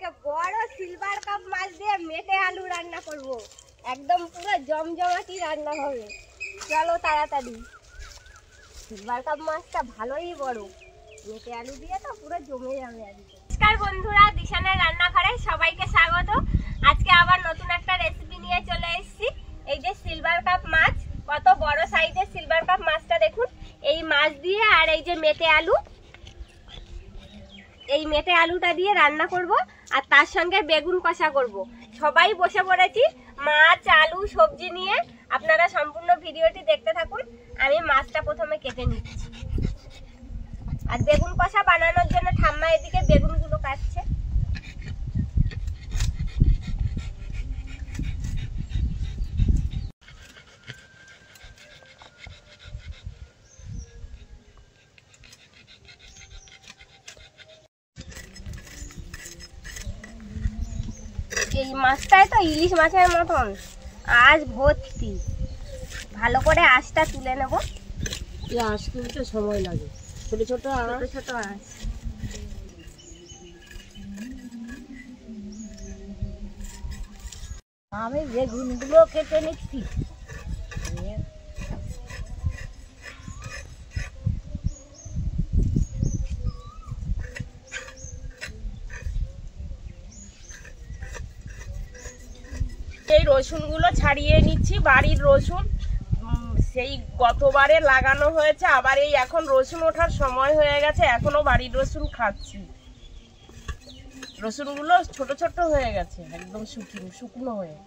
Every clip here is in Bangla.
আজকে বড় সিলভার কাপ মাছ দিয়ে মেটে আলু রান্না করব। একদম পুরো জমজমাটি রান্না হবে। চলো তাড়াতাড়ি। সিলভার কাপ মাছটা ভালোই বড়, মেটে আলু দিয়ে তো পুরো জমে যাবে। নমস্কার বন্ধুরা, দিশানের রান্নাঘরে সবাইকে স্বাগত। আজকে আবার নতুন একটা রেসিপি নিয়ে চলে এসেছি। এই যে সিলভার কাপ মাছ, কত বড় সাইজের সিলভার কাপ মাছটা দেখুন। এই মাছ দিয়ে আর এই যে মেটে আলু, এই মেটে আলুটা দিয়ে রান্না করব আর তার সঙ্গে বেগুন কষা করব। সবাই বসে পড়েছি মাছ আলু সবজি নিয়ে। আপনারা সম্পূর্ণ ভিডিওটি দেখতে থাকুন। আমি মাছটা প্রথমে কেটে নিচ্ছি আর বেগুন কষা বানানোর জন্য ঠাম্মা এদিকে বেগুনগুলো কাটছে। এই মাছটায় তো ইলিশ মাছের মতন আঁশ ভর্তি। ভালো করে আঁশটা তুলে নেব। এই আঁশ তুলতে সময় লাগে, ছোট ছোট ছোট আঁশ। আমি বেগুনগুলো কেটে নিচ্ছি। এই রসুনগুলো ছাড়িয়ে নিচ্ছি, বাড়ির রসুন। সেই গতবারে লাগানো হয়েছে, আবার এই এখন রসুন ওঠার সময় হয়ে গেছে, এখনো বাড়ির রসুন খাচ্ছি। রসুনগুলো ছোট ছোট হয়ে গেছে, একদম শুকনো হয়ে।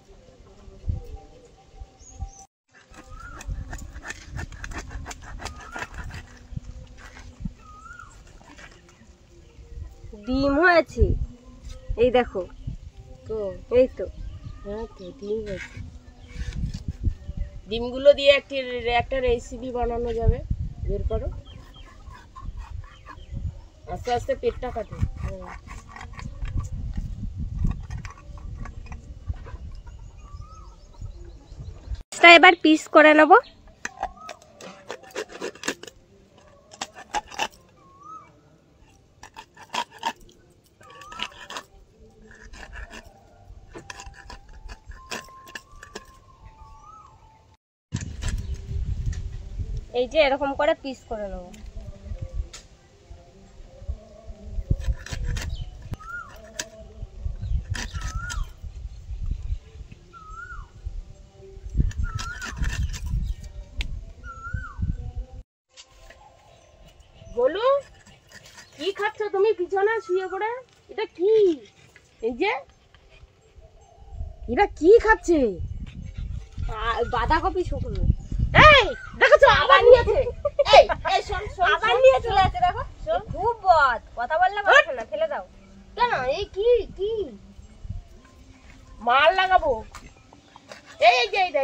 ডিম হয়েছে, এই দেখো তো এই তো। হ্যাঁ তো ডিম হয়েছে। ডিমগুলো দিয়ে একটা রেসিপি বানানো যাবে। বের করো, আস্তে আস্তে পেটটা কাটো। এবার পিস করে নেব। এই যে এরকম করে পিস করে নেব। বলো, কি খাচ্ছ তুমি পিছনে শুয়ে পড়ে? এটা কি? এই যে এটা কি খাচ্ছে? বাঁধাকপি শুকনো। এই দেখো আবার নিয়েছে। এই এই শোন শোন, আবার নিয়ে চলে আসে। দেখো খুব বদ, কথা বললে বলছে না, ফেলে দাও। কেন? এই কি কি মাল লাগাবো? এই যে এই এটা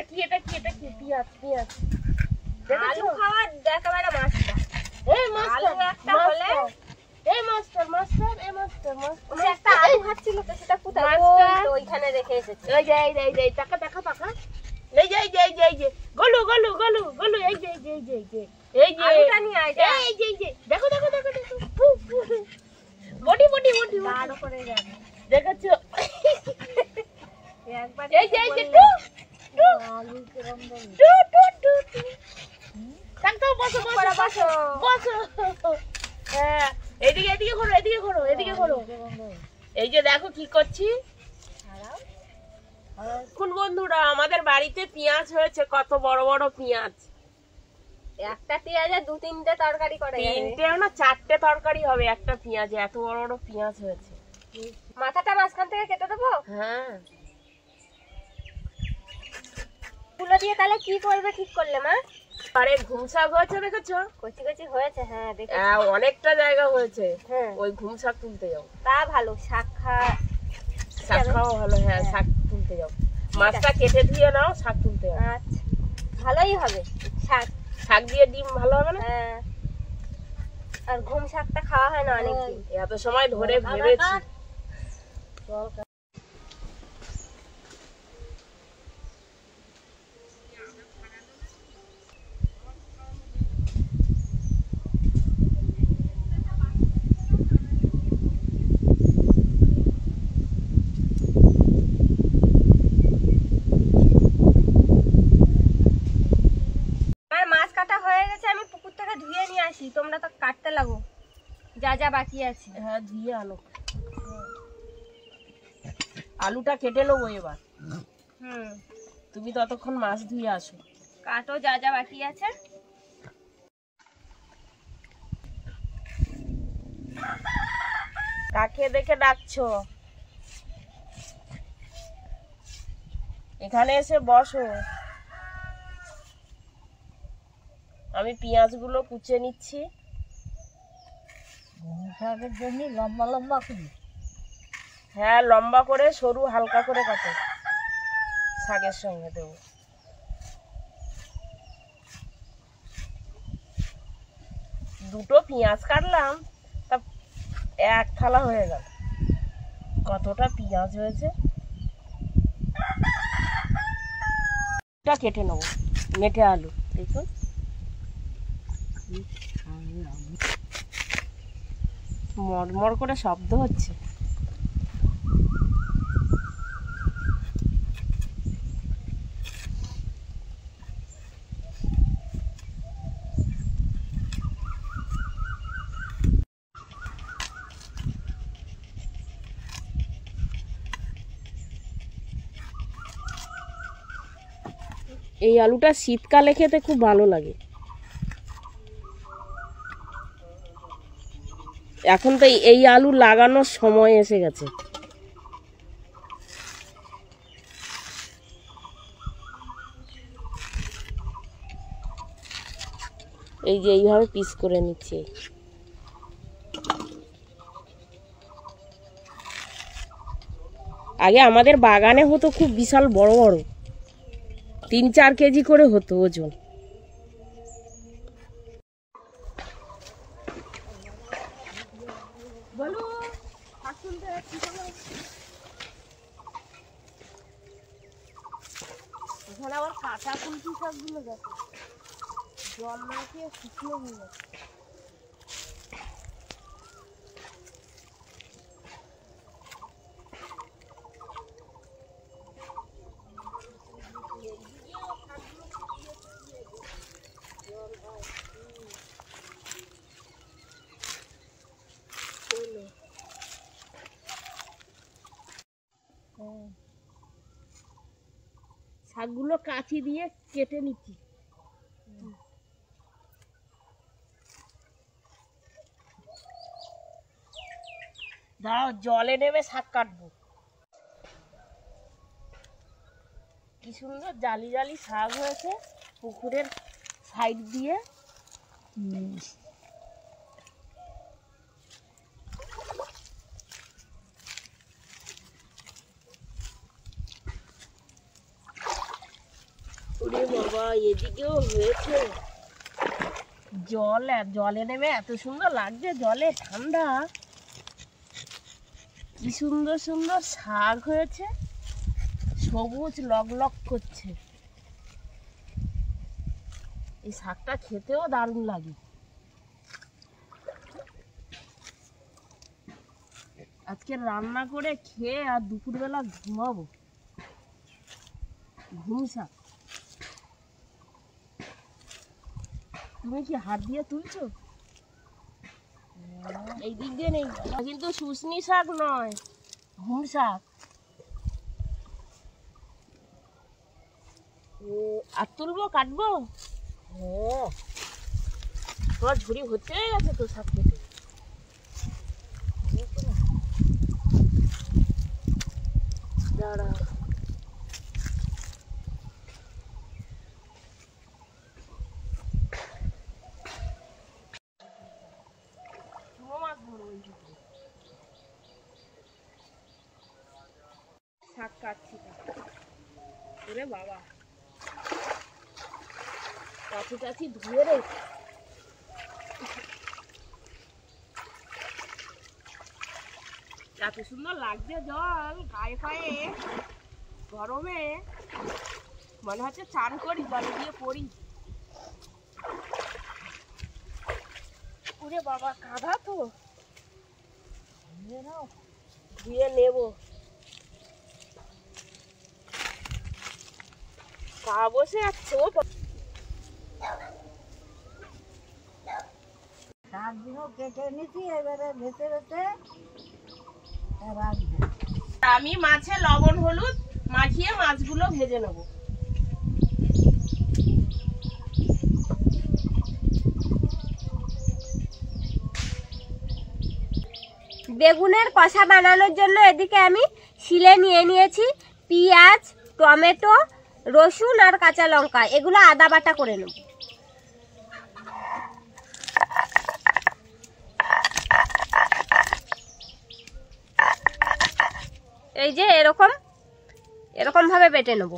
কি? এটা কি? এটা কি? পেঁয়াজ পেঁয়াজ। আলু খাওয়ার একেবারে মাছটা। এই মাছটা একটা হলে এই মাছটার একটা আলু খাচ্ছিল তো, সেটা কোথায়? মাছটা তো ওইখানে রেখে এসেছে। এই যে টাকা এই যে গলু এই যে আলুটা নিয়ে আয় যা। এই যে দেখো বডি তার উপরে যাবে। দেখাচ্ছো? একবার এই যে আলু কিরম টাকা বসো হ্যাঁ, এদিকে ঘোরো। এই যে দেখো কি করছি। কোন বন্ধুরা, আমাদের বাড়িতে পেঁয়াজ হয়েছে, কত বড় বড় পেঁয়াজ। একটা পেঁয়াজে 2-3টে তরকারি করে। 3টে না 4টে তরকারি হবে একটা পেঁয়াজে, এত বড় বড় পেঁয়াজ হয়েছে। মাথাটা মাঝখান থেকে কেটে দেবো। হ্যাঁ, ফুলো দিয়ে তাহলে কি করবে ঠিক করলে মা? আরে ঘুম শাক হয়েছে, দেখেছো? কচি হয়েছে। হ্যাঁ দেখি। অনেকটা জায়গা হয়েছে। হ্যাঁ, ওই ঘুম শাক তুলতে যাও। তা ভালো, শাক খাওয়া ভালো। হ্যাঁ, শাক তুলতে যাও। মাছটা কেটে দিয়ে নাও, শাক তুলতে যাও। আচ্ছা, ভালোই হবে। শাক দিয়ে ডিম ভালো হবে না? হ্যাঁ, আর ঘুম শাকটা খাওয়া হয় না অনেকদিন। এত সময় ধরে ভেবেছি। হয়ে গেছে, আমি পুকুর থেকে ধুয়ে নিয়ে আসি, তোমরা তো কাটতে লাগো যা যা বাকি আছে। হ্যাঁ ধুয়ে আনো। আলুটা কেটে নেবো এবার। তুমি ততক্ষণ মাছ ধুয়ে আসো। কাটো যা যা বাকি আছে। কাকে দেখে ডাকছো? এখানে এসে বসো, আমি পেঁয়াজগুলো কুচে নিচ্ছি। শাকের জন্য লম্বা লম্বা করি। হ্যাঁ লম্বা করে, সরু হালকা করে কাটো, শাকের সঙ্গে দেবো। দুটো পেঁয়াজ কাটলাম, তা এক থালা হয়ে গেল। কতটা পেঁয়াজ হয়েছে, কেটে নেবো। মেটে আলু দেখুন, মড়মড় করে শব্দ হচ্ছে। এই আলুটা শীতকালে খেতে খুব ভালো লাগে। এখন তো এই আলু লাগানোর সময় এসে গেছে। এই যে এইভাবে পিস করে নিচ্ছে। আগে আমাদের বাগানে হতো খুব বিশাল বড় বড়, 3-4 কেজি করে হতো ওজন। এখানে আবার কাঁচা কুলপি শাকগুলো দেখো, জল না খেয়ে শুকনো হয়ে যাচ্ছে। শাকগুলো কাঁচি দিয়ে কেটে নিচ্ছি। দাও জলে নেমে শাক কাটবো। কি সুন্দর জালি জালি শাক হয়েছে পুকুরের সাইড দিয়ে। ওরে বাবা, এদিকেও হয়েছে। জলে নেমে এত সুন্দর লাগছে, জলে ঠান্ডা, কি সুন্দর সুন্দর শাক হয়েছে, সবুজ লকলক করছে। এই শাকটা খেতেও দারুণ লাগে। আজকে রান্না করে খেয়ে আর দুপুরবেলা ঘুমাবো। ঘুম শাক। তুমি কি হাত দিয়ে তুলছো? এই দিক দিয়ে নেই, কিন্তু শুশনি শাক নয়, ঘুম শাক। আর তুলবো, কাটবো? হ্যাঁ, তোমার ঝুড়ি ভর্তি হয়ে গেছে তো শাক কেটে। দাঁড়া, শাক কাটছি। ওরে বাবা, কাছি কাছি ধুয়ে রে। এত সুন্দর লাগছে জল গায়ে পায়ে, গরমে মনে হচ্ছে চান করি, জলে দিয়ে পড়ি। ওরে বাবা, কাদা তো, ধুয়ে নেবো। পা বসে যাচ্ছে। শাকগুলো কেটে নিচ্ছি, এবারে ভেতরে রাখবো। আমি মাছে লবণ হলুদ মাখিয়ে মাছগুলো ভেজে নেব। বেগুনের কষা বানানোর জন্য এদিকে আমি শিলে নিয়ে নিয়েছি পেঁয়াজ, টমেটো, রসুন আর কাঁচা লঙ্কা, এগুলো আদা বাটা করে নেব। এই যে এরকম ভাবে বেটে নেব।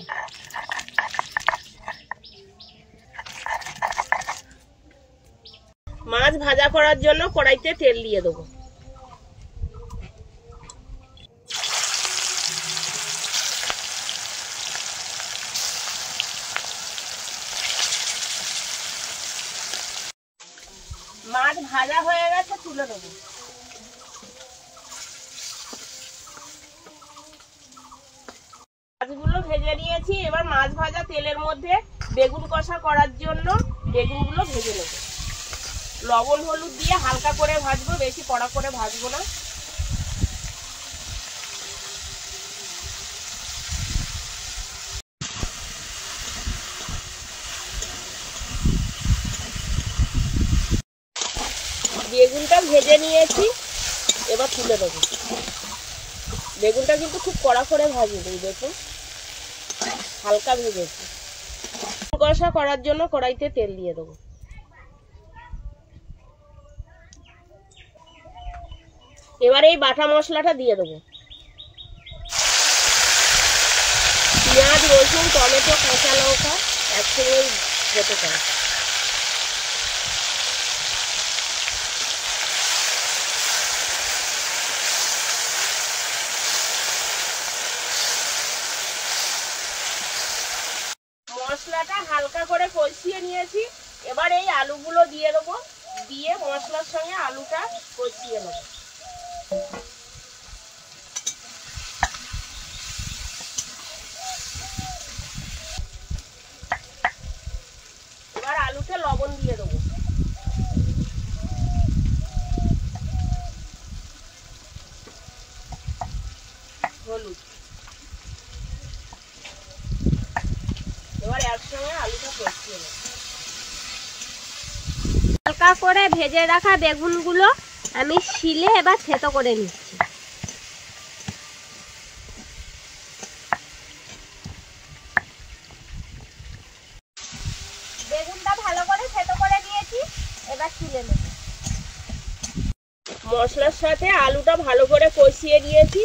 মাছ ভাজা করার জন্য কড়াইতে তেল দিয়ে দেবো। মাছ ভাজা হয়ে গেছে, তুলে দেবো। মাছগুলো ভেজে নিয়েছি, এবার মাছ ভাজা তেলের মধ্যে বেগুন কষা করার জন্য বেগুনগুলো ভেজে নেব। লবণ হলুদ দিয়ে হালকা করে ভাজবো, বেশি কড়া করে ভাজবো না। বেগুনটা ভেজে নিয়েছি, এবার তুলে দেবো। বেগুনটা কিন্তু খুব কড়া করে ভাজবো, দেখুন হালকা ভেজেছি। কষা করার জন্য কড়াইতে তেল দিয়ে দেবো। এবার এই বাটা মশলাটা দিয়ে দেবো। পেঁয়াজ, রসুন, টমেটো, কাঁচা লঙ্কা একসঙ্গে হতে পারে। মশলাটা হালকা করে কষিয়ে নিয়েছি, এবার এই আলুগুলো দিয়ে দেবো, দিয়ে মশলার সঙ্গে আলুটা কষিয়ে নেব। এবার আলুতে লবণ দিয়ে দেবো। হলুদ, এবার একসঙ্গে আলুটা কষিয়ে নেব। হালকা করে ভেজে রাখা বেগুনগুলো আমি শিলে এবার থেতো করে নিচ্ছি। বেগুনটা ভালো করে থেতো করে দিয়েছি, এবার তুলে নেব। মশলার সাথে আলুটা ভালো করে কষিয়ে নিয়েছি,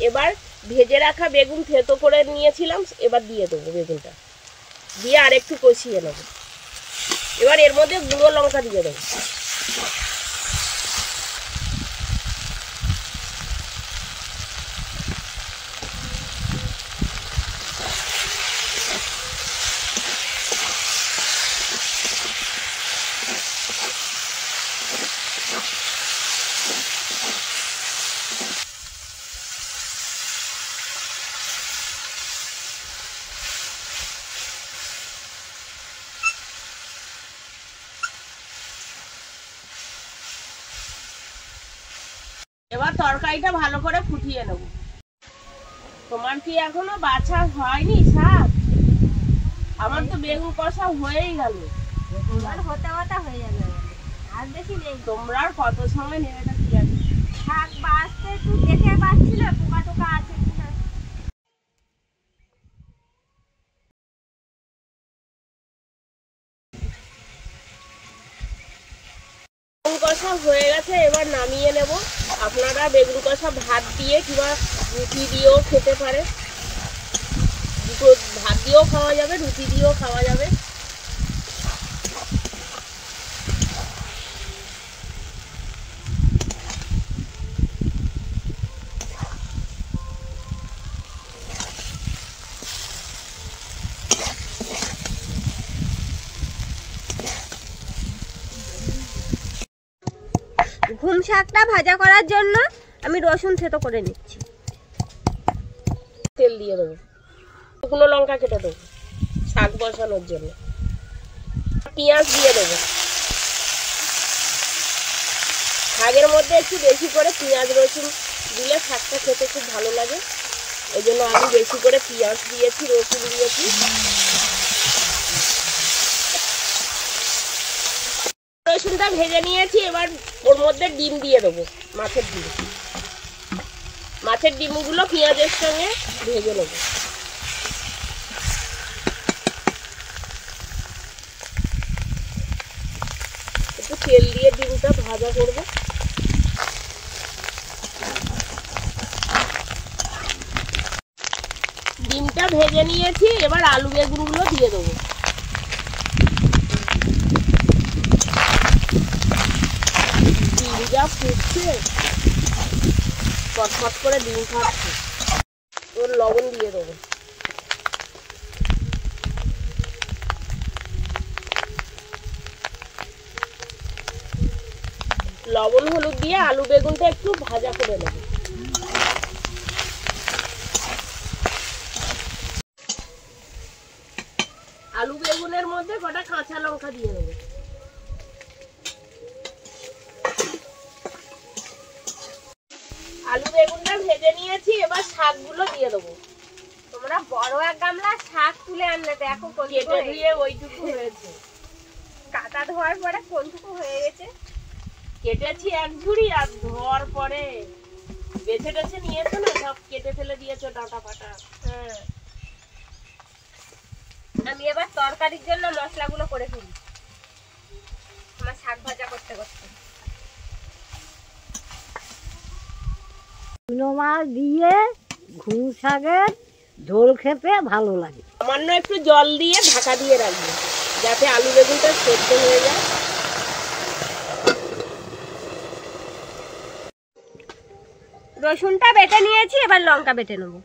এবার ভেজে রাখা বেগুন থেতো করে নিয়েছিলাম, এবার দিয়ে দেবো। বেগুনটা দিয়ে আর একটু কষিয়ে নেব। এবার এর মধ্যে গুঁড়ো লঙ্কা দিয়ে দেবো। এবার তরকারিটা ভালো করে ফুটিয়ে নেব। তোমার কি এখনো বাছা হয়নি শাক? আমার তো বেগুন কষা হয়েই গেল। আমার হতে হয়ে যাবে, আর বেশি নেই। তোমরা আর কত সময় নেবে না কি জানি। শাক বাছতে একটু দেখে পাচ্ছি না পোকা টোকা আছে কিনা। বেগুন কষা হয়ে গেছে, এবার নামিয়ে নেব। আপনারা বেগুন কষা ভাত দিয়ে কিংবা রুটি দিয়েও খেতে পারে। দুটো ভাত দিয়েও খাওয়া যাবে, রুটি দিয়েও খাওয়া যাবে। ঘুম শাকটা ভাজা করার জন্য আমি রসুন থেতো করে নিচ্ছি। তেল দিয়ে দেবো, শুকনো লঙ্কা কেটে দেবো শাক বসানোর জন্য। পেঁয়াজ দিয়ে দেবো। শাকের মধ্যে একটু বেশি করে পেঁয়াজ রসুন দিলে শাকটা খেতে খুব ভালো লাগে, এই জন্য আমি বেশি করে পেঁয়াজ দিয়েছি, রসুন দিয়েছি। রসুনটা ভেজে নিয়েছি, এবার ওর মধ্যে ডিম দিয়ে দেবো, মাছের ডিম। মাছের ডিমগুলো পেঁয়াজের সঙ্গে ভেজে নেবো। একটু তেল দিয়ে ডিমটা ভাজা করবো। ডিমটা ভেজে নিয়েছি, এবার আলু বেগুনগুলো দিয়ে দেবো। ডিম যা ফুটছে, ফটফট করে ডিম খাচ্ছে। ওর লবণ দিয়ে দেবো। লবণ হলুদ দিয়ে আলু বেগুনটা একটু ভাজা করে নেব। আলু বেগুনের মধ্যে কটা কাঁচা লঙ্কা দিয়ে দেবো। আলু বেগুনটা ভেজে নিয়েছি, এবার শাকগুলো দিয়ে দেবো। তোমরা বড় এক গামলা শাক তুলে আনলে, দেখো কেটে দিয়ে ওইটুকু হয়েছে। কাটা ধোয়ার পরে কোনটুকু হয়ে গেছে। কেটেছি এক ঝুড়ি, আর ধোয়ার পরে বেছে টেছে নিয়েছো না, সব কেটে ফেলে দিয়েছো ডাঁটা ফাটা। হ্যাঁ, আমি এবার তরকারির জন্য মশলাগুলো করে ফেলি, আমার শাক ভাজা করতে করতে। চুনো মাছ দিয়ে ঘুম শাকের ঝোল খেতে ভালো লাগে। সামান্য একটু জল দিয়ে ঢাকা দিয়ে রাখবো, যাতে আলু বেগুনটা সেদ্ধ হয়ে যায়। রসুনটা বেটে নিয়েছি, এবার লঙ্কা বেটে নেবো।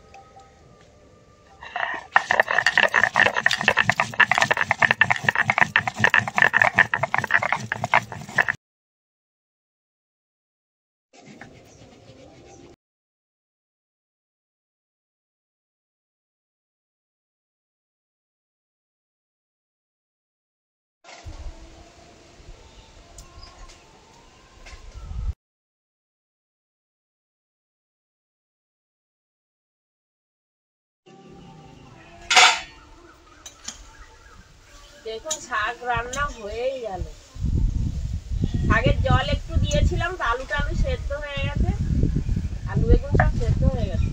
দেখুন শাক রান্না হয়েই গেল। শাকের জল একটু দিয়েছিলাম, তো আলু টালু সেদ্ধ হয়ে গেছে, আলু বেগুন সব সেদ্ধ হয়ে গেছে।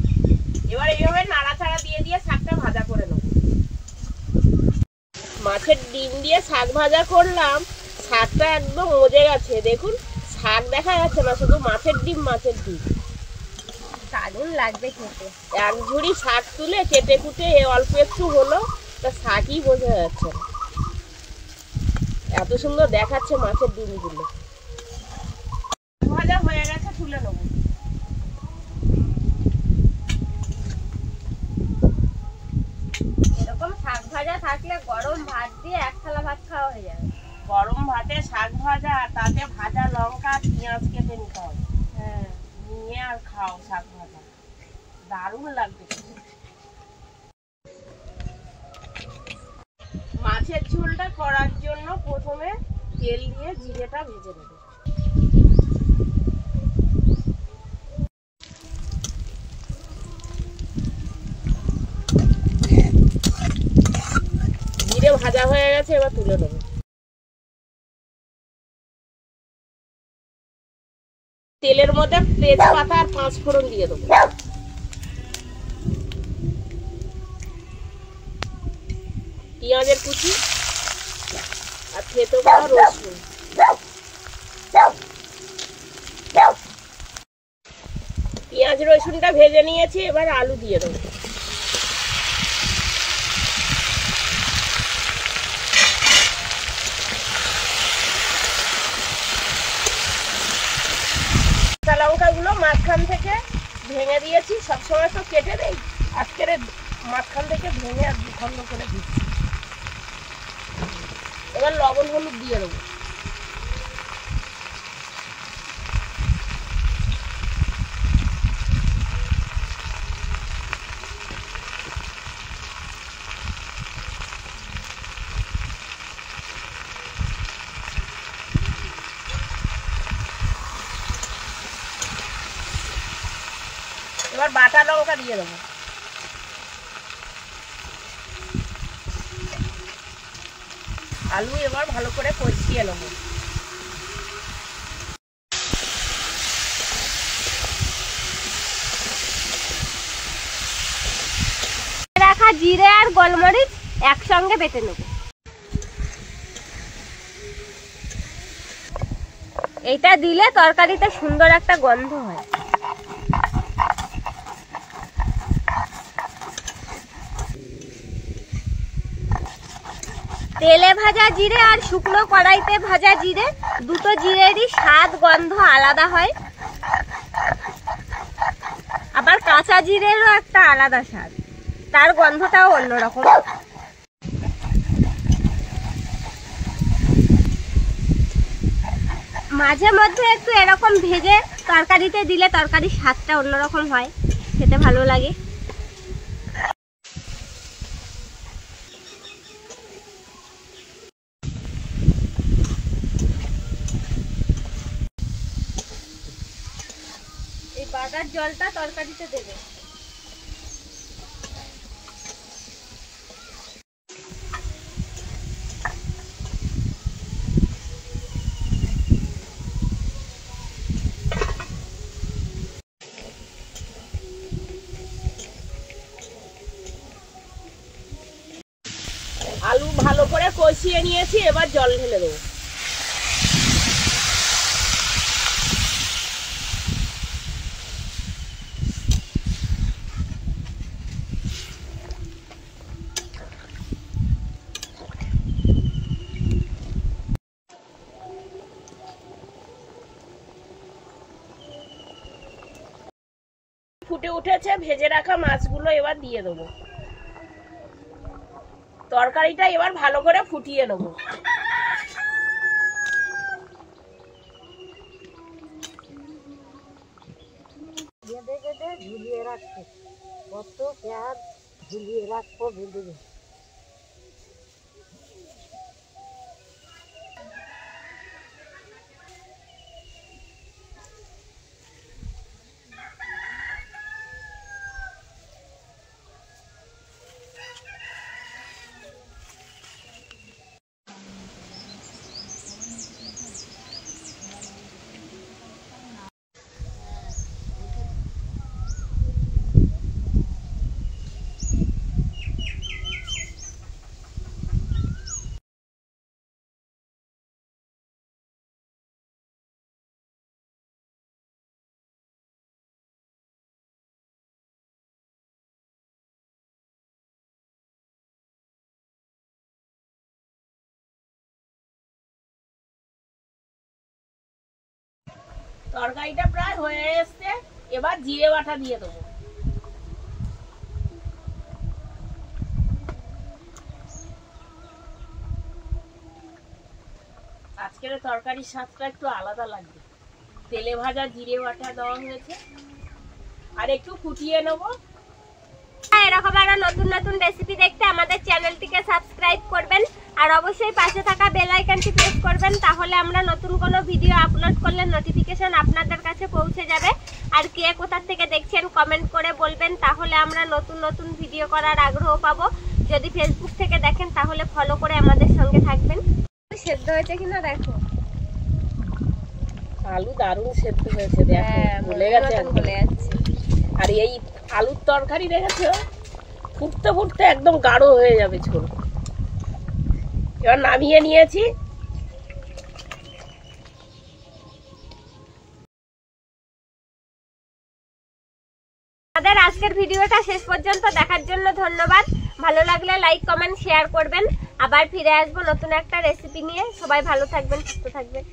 এবার এইভাবে নাড়াচাড়া দিয়ে দিয়ে শাকটা ভাজা করে নেব। মাছের ডিম দিয়ে শাক ভাজা করলাম, শাকটা একদম মজে গেছে। দেখুন শাক দেখা যাচ্ছে না, শুধু মাছের ডিম, মাছের ডিম। দারুণ লাগবে খেতে। এক ঝুড়ি শাক তুলে কেটে কুটে অল্প একটু হলো, তা শাকই বোঝা যাচ্ছে না, এত সুন্দর দেখাচ্ছে মাছের ডিমগুলো। ভাজা হয়ে গেছে, তুলে নেবো। এরকম শাক ভাজা থাকলে গরম ভাত দিয়ে এক থালা ভাত খাওয়া হয়ে যাবে। গরম ভাতে শাক ভাজা, তাতে ভাজা লঙ্কা পেঁয়াজ কেটে নিতে হবে। হ্যাঁ, নিয়ে আর খাও শাক ভাজা, দারুণ লাগবে। মাছের ঝোলটা করার জন্য প্রথমে তেল দিয়ে জিরেটা ভেজে নেব। জিরে ভাজা হয়ে গেছে, এবার তুলে নেব। তেলের মধ্যে তেজপাতা আর 5 ফোড়ন দিয়ে দেবো। পেঁয়াজের কুচি আর থেতো করা রসুন। পেঁয়াজ রসুনটা ভেজে নিয়েছি, এবার আলু দিয়ে দেবো। কাঁচা লঙ্কাগুলো মাঝখান থেকে ভেঙে দিয়েছি, সবসময় তো কেটে দেই, আজকের মাঝখান থেকে ভেঙে আর দুখণ্ড করে দিচ্ছি। এবার লবণ হলুদ দিয়ে দেবো। এবার বাটা লঙ্কা দিয়ে দেবো। আলু এবার ভালো করে কষিয়ে নেবো। রাখা জিরে আর গোলমরিচ একসঙ্গে বেটে নেব। এটা দিলে তরকারিতে সুন্দর একটা গন্ধ হয়। তেলে ভাজা জিরে আর শুকনো কড়াইতে ভাজা জিরে, দুটো জিরেরই স্বাদ গন্ধ আলাদা হয়। আবার কাঁচা জিরেরও একটা আলাদা স্বাদ, তার গন্ধটাও অন্যরকম। মাঝে মধ্যে একটু এরকম ভেজে তরকারিতে দিলে তরকারির স্বাদটা অন্যরকম হয়, খেতে ভালো লাগে। এই বাটার জলটা তরকারিতে দেবে। আলু ভালো করে কষিয়ে নিয়েছি, এবার জল ঢেলে দেবো। ফুটে উঠেছে, ভেজে রাখা মাছগুলো এবার দিয়ে দেবো। তরকারিটা এবার ভালো করে ফুটিয়ে নেবো। কেটে কেটে ঝুলিয়ে রাখছে, কত পেঁয়াজ ঝুলিয়ে রাখবো ভেজে। তরকারিটা প্রায় হয়ে এসছে, এবার জিরে বাটা দিয়ে দেবো। আজকের তরকারির স্বাদটা একটু আলাদা লাগবে, তেলে ভাজা জিরে বাটা দেওয়া হয়েছে। আর একটু ফুটিয়ে নেবো। এরকম আরো নতুন নতুন রেসিপি দেখতে আমাদের চ্যানেলটিকে সাবস্ক্রাইব করবেন, আর অবশ্যই পাশে থাকা বেল আইকনটি প্রেস করবেন, তাহলে আমরা নতুন কোনো ভিডিও আপলোড করলে নোটিফিকেশন আপনাদের কাছে পৌঁছে যাবে। আর কে কোথা থেকে দেখছেন কমেন্ট করে বলবেন, তাহলে আমরা নতুন নতুন ভিডিও করার আগ্রহ পাবো। যদি ফেসবুক থেকে দেখেন তাহলে ফলো করে আমাদের সঙ্গে থাকবেন। সেদ্ধ হয়েছে কিনা দেখো। আলু দারুণ সেদ্ধ হয়েছে, দেখো গলে গেছে, গলে যাচ্ছে। আর এই আলুর তরকারি দেখেছো, ফুটতে ফুটতে একদম গাঢ় হয়ে যাবে ঝোল। এবার নামিয়ে নিয়েছি। আমাদের আজকের ভিডিওটা শেষ পর্যন্ত দেখার জন্য ধন্যবাদ। ভালো লাগলে লাইক কমেন্ট শেয়ার করবেন। আবার ফিরে আসবো নতুন একটা রেসিপি নিয়ে। সবাই ভালো থাকবেন, সুস্থ থাকবেন।